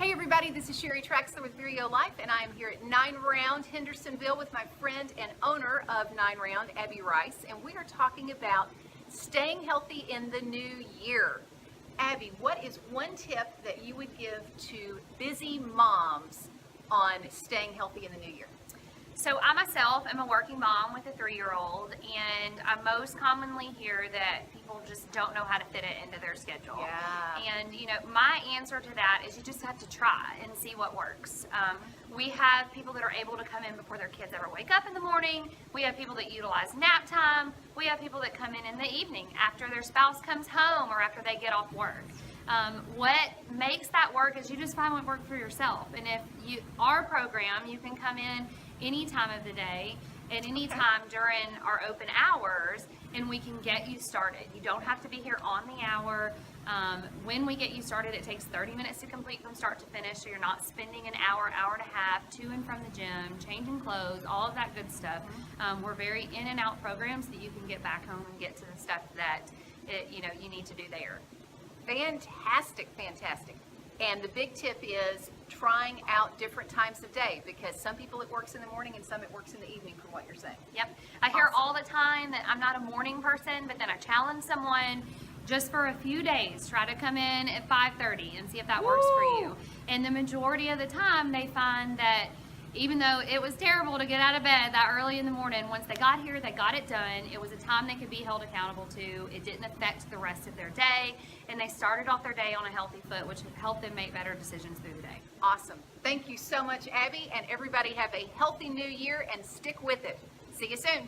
Hey everybody, this is Sheri Traxler with ViREO Life, and I am here at 9 Round Hendersonville with my friend and owner of 9 Round, Abbie Rice, and we are talking about staying healthy in the new year. Abbie, what is one tip that you would give to busy moms on staying healthy in the new year? So I myself am a working mom with a 3-year-old, and I most commonly hear that people just don't know how to fit it into their schedule. Yeah. And my answer to that is you just have to try and see what works. We have people that are able to come in before their kids ever wake up in the morning. We have people that utilize nap time. We have people that come in the evening after their spouse comes home or after they get off work. What makes that work is you just find what works for yourself. And if our program, you can come in any time of the day at any time during our open hours, and we can get you started. You don't have to be here on the hour. When we get you started, it takes 30 minutes to complete from start to finish, so you're not spending an hour, hour and a half to and from the gym, changing clothes, all of that good stuff. We're very in and out programs that you can get back home and get to the stuff that you need to do there. Fantastic, fantastic. And the big tip is trying out different times of day, because some people it works in the morning and some it works in the evening, from what you're saying. Yep. I hear all the time that I'm not a morning person, but then I challenge someone just for a few days. Try to come in at 5:30 and see if that works for you. And the majority of the time they find that even though it was terrible to get out of bed that early in the morning, once they got here, they got it done. It was a time they could be held accountable to. It didn't affect the rest of their day, and they started off their day on a healthy foot, which helped them make better decisions through the day. Awesome. Thank you so much, Abbie, and everybody have a healthy new year and stick with it. See you soon.